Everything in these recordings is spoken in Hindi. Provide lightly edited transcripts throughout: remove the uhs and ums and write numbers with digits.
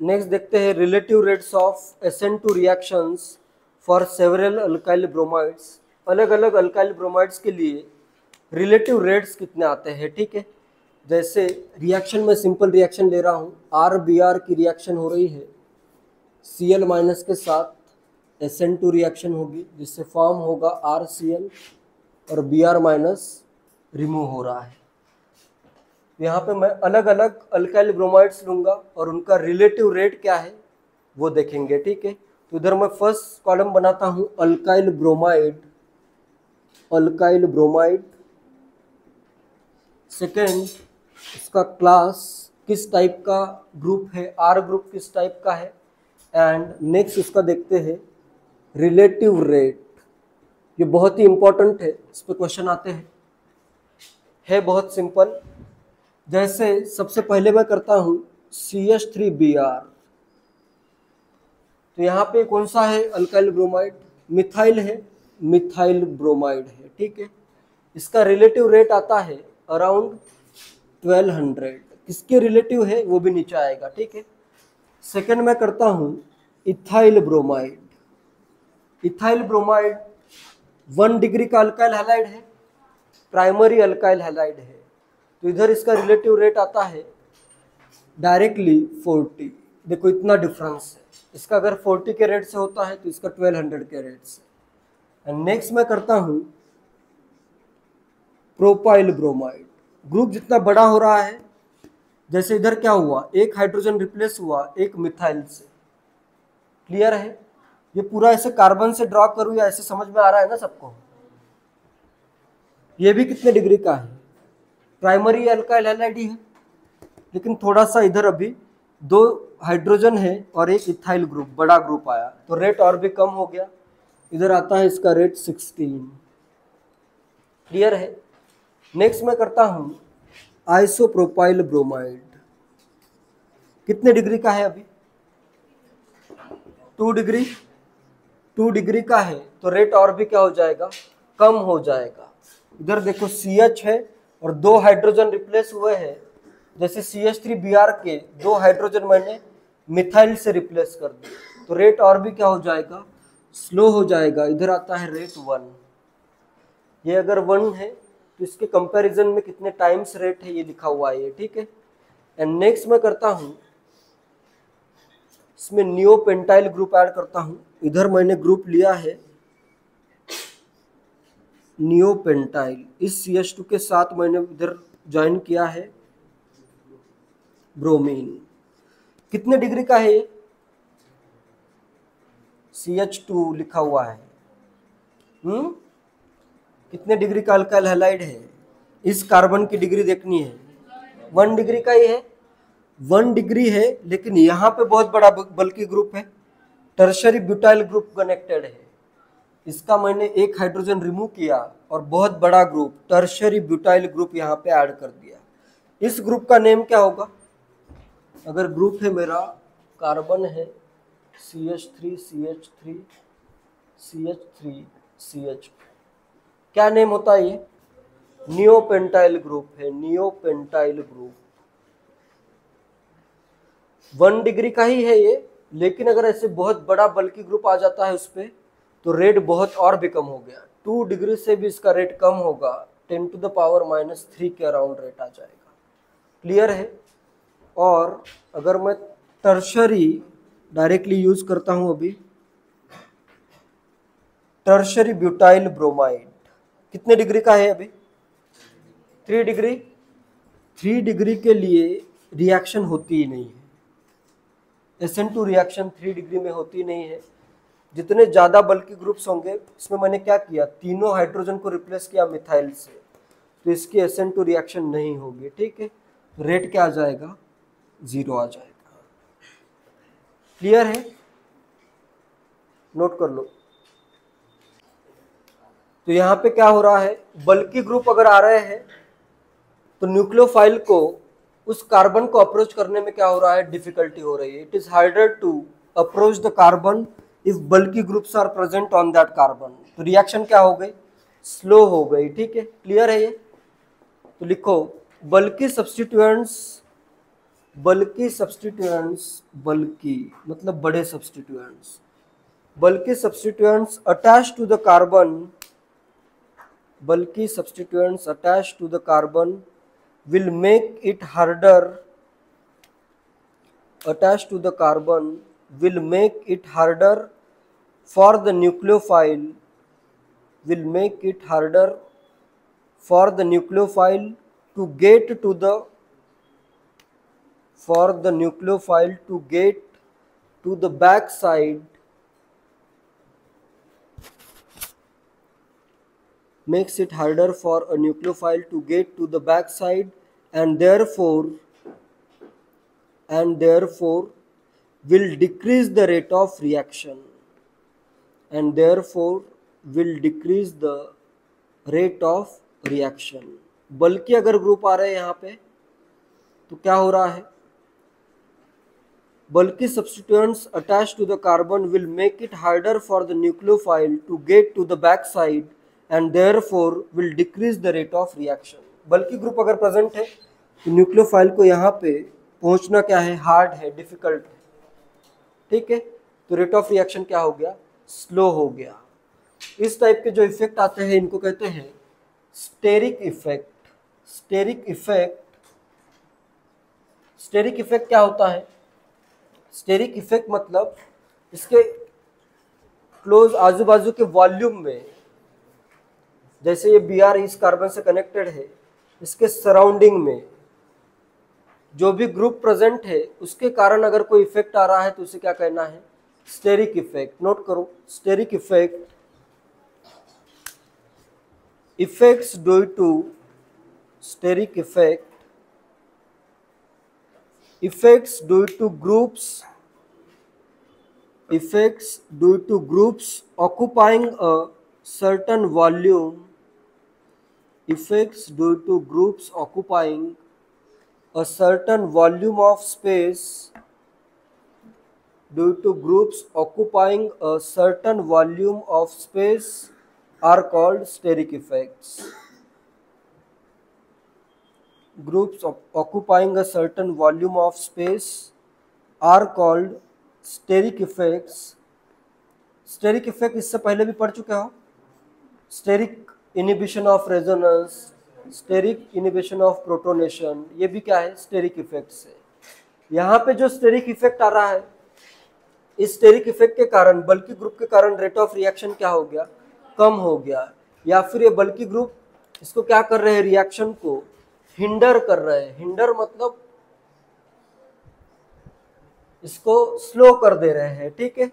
नेक्स्ट देखते हैं relative rates of SN2 reactions for several alkyl bromides. अलग अलग अल्काइल ब्रोमाइड्स के लिए रिलेटिव रेट्स कितने आते हैं, ठीक है। जैसे रिएक्शन में सिंपल रिएक्शन ले रहा हूँ, RBr की रिएक्शन हो रही है Cl माइनस के साथ SN2 रिएक्शन होगी जिससे फॉर्म होगा RCl और Br माइनस रिमूव हो रहा है। यहाँ पे मैं अलग अलग अल्काइल ब्रोमाइड्स लूँगा और उनका रिलेटिव रेट क्या है वो देखेंगे, ठीक है। तो इधर मैं फर्स्ट कॉलम बनाता हूँ alkyl bromide, alkyl bromide. Second, इसका क्लास किस टाइप का ग्रुप है, R ग्रुप किस टाइप का है। एंड नेक्स्ट इसका देखते हैं रिलेटिव रेट। ये बहुत ही इंपॉर्टेंट है, इस पर क्वेश्चन आते हैं, है बहुत सिंपल। जैसे सबसे पहले मैं करता हूं CH3Br, तो यहाँ पे कौन सा है अल्काइल ब्रोमाइड, मिथाइल है, मिथाइल ब्रोमाइड है, ठीक है। इसका रिलेटिव रेट आता है अराउंड 1200। किसके रिलेटिव है वो भी नीचे आएगा, ठीक है। सेकेंड मैं करता हूं ethyl bromide. Ethyl bromide 1 degree का अल्काइल हैलाइड है, प्राइमरी अल्काइल हैलाइड है, तो इधर इसका रिलेटिव रेट आता है डायरेक्टली 40। देखो इतना डिफरेंस है, इसका अगर 40 के रेट से होता है तो इसका 1200 के रेट से। एंड नेक्स्ट मैं करता हूं प्रोपाइल ब्रोमाइड। ग्रुप जितना बड़ा हो रहा है, जैसे इधर क्या हुआ, एक हाइड्रोजन रिप्लेस हुआ एक मिथाइल से, क्लियर है। ये पूरा ऐसे कार्बन से ड्रॉ करूं या ऐसे समझ में आ रहा है ना सबको। ये भी कितने डिग्री का है, प्राइमरी अल्काइल हैलाइड ही है, लेकिन थोड़ा सा इधर अभी 2 हाइड्रोजन है और एक इथाइल ग्रुप, बड़ा ग्रुप आया तो रेट और भी कम हो गया। इधर आता है इसका रेट 16, क्लियर है। नेक्स्ट मैं करता हूं आइसोप्रोपाइल ब्रोमाइड। कितने डिग्री का है अभी, 2 डिग्री, 2 डिग्री का है तो रेट और भी क्या हो जाएगा, कम हो जाएगा। इधर देखो CH है और 2 हाइड्रोजन रिप्लेस हुए हैं, जैसे CH3Br के 2 हाइड्रोजन मैंने मिथाइल से रिप्लेस कर दिए तो रेट और भी क्या हो जाएगा, स्लो हो जाएगा। इधर आता है रेट 1। ये अगर 1 है तो इसके कंपैरिजन में कितने टाइम्स रेट है ये लिखा हुआ है ये, ठीक है। एंड नेक्स्ट मैं करता हूं इसमें नियोपेंटाइल ग्रुप ऐड करता हूं। इधर मैंने ग्रुप लिया है नियोपेंटाइल, इस CH2 के साथ मैंने इधर ज्वाइन किया है ब्रोमीन। कितने डिग्री का है ये, CH2 लिखा हुआ है, कितने डिग्री का अल्काइल हैलाइड है, इस कार्बन की डिग्री देखनी है, 1 डिग्री का ही है, 1 डिग्री है, लेकिन यहाँ पे बहुत बड़ा बल्कि ग्रुप है, टर्शरी ब्यूटाइल ग्रुप कनेक्टेड है। इसका मैंने एक हाइड्रोजन रिमूव किया और बहुत बड़ा ग्रुप टर्शरी ब्यूटाइल ग्रुप यहाँ पे ऐड कर दिया। इस ग्रुप का नेम क्या होगा, अगर ग्रुप है मेरा कार्बन है CH3 CH3 CH3 CH2, क्या नेम होता है ये, नियोपेंटाइल ग्रुप है, नियोपेंटाइल ग्रुप। 1 डिग्री का ही है ये, लेकिन अगर ऐसे बहुत बड़ा बल्कि ग्रुप आ जाता है उस पर तो रेट बहुत और भी कम हो गया, 2 डिग्री से भी इसका रेट कम होगा, 10⁻³ के अराउंड रेट आ जाएगा, क्लियर है। और अगर मैं टर्शरी डायरेक्टली यूज करता हूं अभी, टर्शरी ब्यूटाइल ब्रोमाइड कितने डिग्री का है अभी, 3 डिग्री। 3 डिग्री के लिए रिएक्शन होती ही नहीं है, SN2 रिएक्शन 3 डिग्री में होती नहीं है। जितने ज़्यादा बल्कि ग्रुप्स होंगे, इसमें मैंने क्या किया, तीनों हाइड्रोजन को रिप्लेस किया मिथाइल से, तो इसकी SN2 रिएक्शन नहीं होगी, ठीक है। रेट क्या आ जाएगा, 0 आ जाएगा, क्लियर है, नोट कर लो। तो यहाँ पे क्या हो रहा है, बल्कि ग्रुप अगर आ रहे हैं तो न्यूक्लियोफाइल को उस कार्बन को अप्रोच करने में क्या हो रहा है, डिफिकल्टी हो रही है। It is harder to approach the carbon if bulky groups are present on that carbon. तो रिएक्शन क्या हो गई, स्लो हो गई, ठीक है, क्लियर है ये। तो लिखो बल्कि सब्स्टिट्यूएंट्स बल्कि सब्स्टिट्यूएंट्स, बल्कि मतलब बड़े substituents, bulky substituents attach to the carbon, bulky substituents attach to the carbon will make it harder, attached to the carbon will make it harder for the nucleophile, will make it harder for the nucleophile to get to the, for the nucleophile to get to the back side, makes it harder for a nucleophile to get to the back side, and therefore will decrease the rate of reaction, and therefore will decrease the rate of reaction। बल्कि अगर ग्रुप आ रहे हैं यहाँ पे तो क्या हो रहा है, बल्कि substituents attached to the carbon will make it harder for the nucleophile to get to the back side and therefore will decrease the rate of reaction। बल्कि ग्रुप अगर प्रेजेंट है तो न्यूक्लियोफाइल को यहाँ पे पहुंचना क्या है, हार्ड है, डिफिकल्ट है, ठीक है, तो रेट ऑफ रिएक्शन क्या हो गया, स्लो हो गया। इस टाइप के जो इफेक्ट आते हैं इनको कहते हैं steric effect. Steric effect, steric effect क्या होता है, स्टेरिक इफेक्ट मतलब इसके क्लोज आजू बाजू के वॉल्यूम में, जैसे ये Br इस कार्बन से कनेक्टेड है, इसके सराउंडिंग में जो भी ग्रुप प्रेजेंट है उसके कारण अगर कोई इफेक्ट आ रहा है तो उसे क्या कहना है, स्टेरिक इफेक्ट। नोट करो, steric effect, effects due to, steric effect, effects due to groups, effects due to groups occupying a certain volume, effects due to groups occupying a certain volume of space, due to groups occupying a certain volume of space are called steric effects। Groups occupying a certain volume of space are called steric effects। steric effect इससे पहले भी पढ़ चुके हो, steric inhibition of resonance, steric inhibition of protonation, ये भी क्या है, steric effects है। यहाँ पे जो steric effect आ रहा है, इस steric effect के कारण, बल्कि ग्रुप के कारण रेट ऑफ रिएक्शन क्या हो गया, कम हो गया, या फिर ये बल्कि ग्रुप इसको क्या कर रहे हैं, रिएक्शन को हिंडर कर रहे हैं। हिंडर मतलब इसको स्लो कर दे रहे हैं, ठीक है।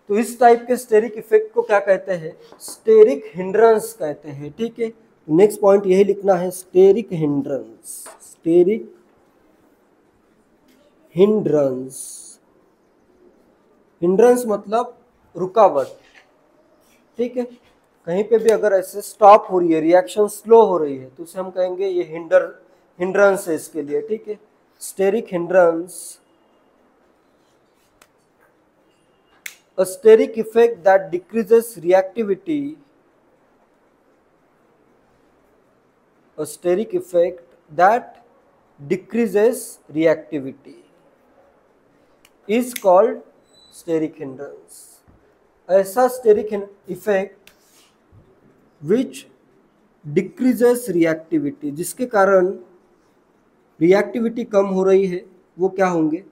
तो इस टाइप के स्टेरिक इफेक्ट को क्या कहते हैं, स्टेरिक हिंड्रेंस कहते हैं, ठीक है। नेक्स्ट पॉइंट यही लिखना है, steric hindrance, steric hindrance. Hindrance मतलब रुकावट, ठीक है। कहीं पे भी अगर ऐसे स्टॉप हो रही है, रिएक्शन स्लो हो रही है, तो उसे हम कहेंगे ये हिंड्रेंस है इसके लिए, ठीक है। Steric hindrance, a steric effect that decreases reactivity, a steric effect that decreases reactivity is called steric hindrance। ऐसा steric effect which decreases reactivity, जिसके कारण रिएक्टिविटी कम हो रही है, वो क्या होंगे,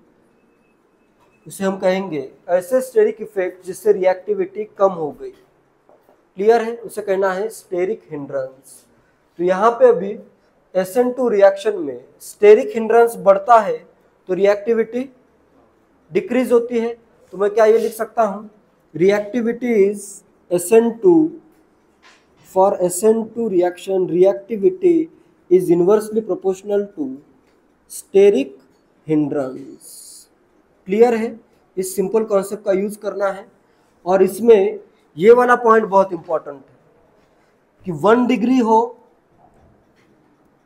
उसे हम कहेंगे ऐसे स्टेरिक इफेक्ट जिससे रिएक्टिविटी कम हो गई। क्लियर है, उसे कहना है स्टेरिक हिंड्रेंस। तो यहाँ पे अभी SN2 रिएक्शन में स्टेरिक हिंड्रेंस बढ़ता है तो रिएक्टिविटी डिक्रीज होती है। तो मैं क्या ये लिख सकता हूँ, reactivity is SN2, for SN2 reaction reactivity is inversely proportional to steric hindrance. Clear है, इस सिंपल कॉन्सेप्ट का यूज करना है। और इसमें ये वाला पॉइंट बहुत इंपॉर्टेंट है कि 1 डिग्री हो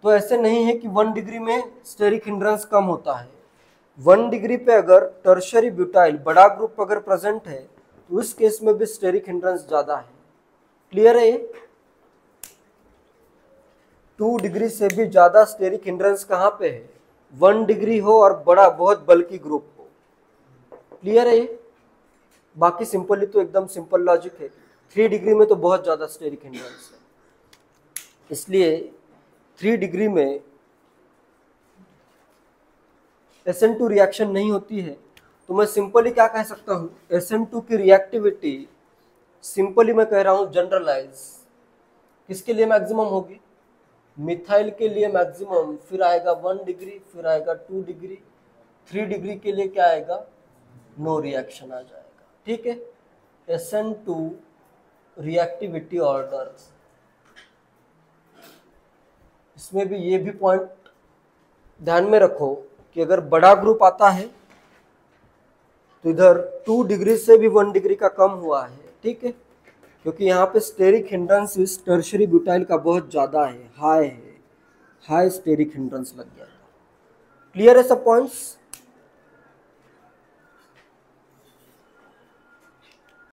तो ऐसे नहीं है कि 1 डिग्री में स्टेरिक हिंड्रेंस कम होता है। 1 डिग्री पे अगर टर्शियरी ब्यूटाइल बड़ा ग्रुप अगर प्रेजेंट है तो उस केस में भी स्टेरिक हिंड्रेंस ज्यादा है। क्लियर है, 2 डिग्री से भी ज्यादा स्टेरिक हिंड्रेंस कहाँ पे है, 1 डिग्री हो और बड़ा बहुत बल्कि ग्रुप हो। क्लियर है ये? बाकी सिंपली तो एकदम सिंपल लॉजिक है। 3 डिग्री में तो बहुत ज़्यादा स्टेरिक हिंड्रेंस है, इसलिए 3 डिग्री में SN2 रिएक्शन नहीं होती है। तो मैं सिंपली क्या कह सकता हूँ, SN2 की रिएक्टिविटी सिंपली मैं कह रहा हूँ जनरलाइज किसके लिए मैक्सिमम होगी, मिथाइल के लिए मैक्सिमम, फिर आएगा 1 डिग्री, फिर आएगा 2 डिग्री, 3 डिग्री के लिए क्या आएगा, नो रिएक्शन आ जाएगा। ठीक है, SN2 रिएक्टिविटी ऑर्डर। इसमें भी ये भी पॉइंट ध्यान में रखो कि अगर बड़ा ग्रुप आता है तो इधर 2 डिग्री से भी 1 डिग्री का कम हुआ है। ठीक है, क्योंकि यहाँ पे स्टेरिक हिंड्रेंस टर्शरी ब्यूटाइल का बहुत ज़्यादा है, हाई स्टेरिक हिंड्रेंस लग गया था। क्लियर है सब पॉइंट्स?